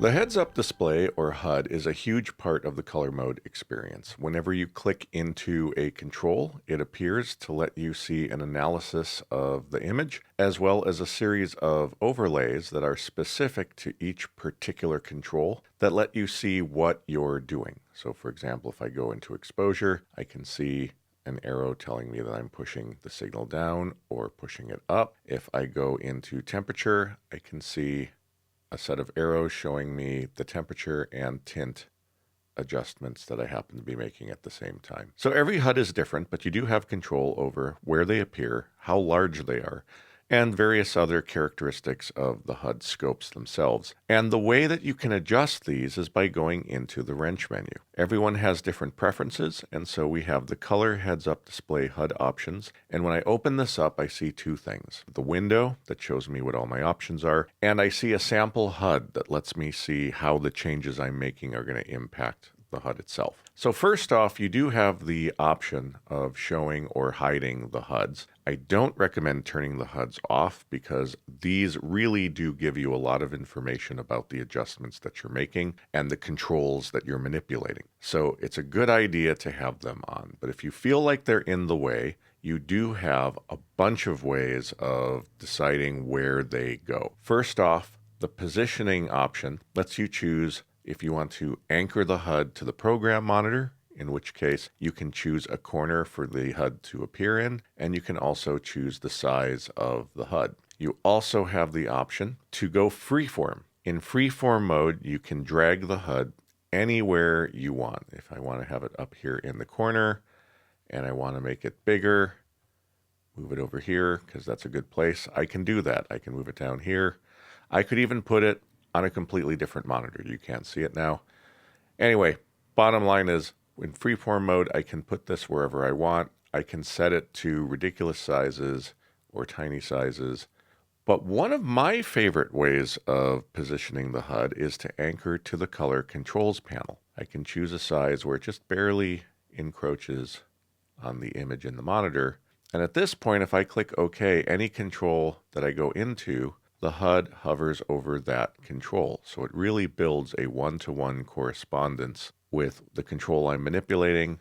The heads-up display, or HUD, is a huge part of the color mode experience. Whenever you click into a control, it appears to let you see an analysis of the image, as well as a series of overlays that are specific to each particular control that let you see what you're doing. So for example, if I go into exposure, I can see an arrow telling me that I'm pushing the signal down or pushing it up. If I go into temperature, I can see a set of arrows showing me the temperature and tint adjustments that I happen to be making at the same time. So every HUD is different, but you do have control over where they appear, how large they are, and various other characteristics of the HUD scopes themselves. And the way that you can adjust these is by going into the wrench menu. Everyone has different preferences, and so we have the color heads-up display HUD options. And when I open this up, I see two things. The window that shows me what all my options are, and I see a sample HUD that lets me see how the changes I'm making are going to impact the HUD itself. So first off, you do have the option of showing or hiding the HUDs. I don't recommend turning the HUDs off because these really do give you a lot of information about the adjustments that you're making and the controls that you're manipulating. So it's a good idea to have them on. But if you feel like they're in the way, you do have a bunch of ways of deciding where they go. First off, the positioning option lets you choose if you want to anchor the HUD to the program monitor, in which case you can choose a corner for the HUD to appear in, and you can also choose the size of the HUD. You also have the option to go freeform. In freeform mode, you can drag the HUD anywhere you want. If I want to have it up here in the corner and I want to make it bigger, move it over here because that's a good place, I can do that. I can move it down here. I could even put it on a completely different monitor. You can't see it now. Anyway, bottom line is, in freeform mode, I can put this wherever I want. I can set it to ridiculous sizes or tiny sizes. But one of my favorite ways of positioning the HUD is to anchor to the color controls panel. I can choose a size where it just barely encroaches on the image in the monitor. And at this point, if I click OK, any control that I go into, the HUD hovers over that control. So it really builds a one-to-one correspondence with the control I'm manipulating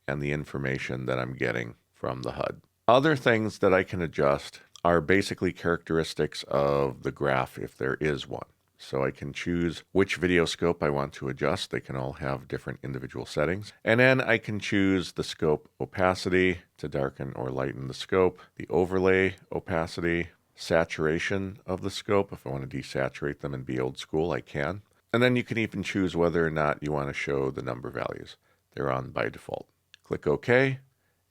and the information that I'm getting from the HUD. Other things that I can adjust are basically characteristics of the graph if there is one. So I can choose which video scope I want to adjust. They can all have different individual settings. And then I can choose the scope opacity to darken or lighten the scope, the overlay opacity, saturation of the scope. If I want to desaturate them and be old school, I can. And then you can even choose whether or not you want to show the number values. They're on by default. Click OK,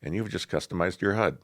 and you've just customized your HUD.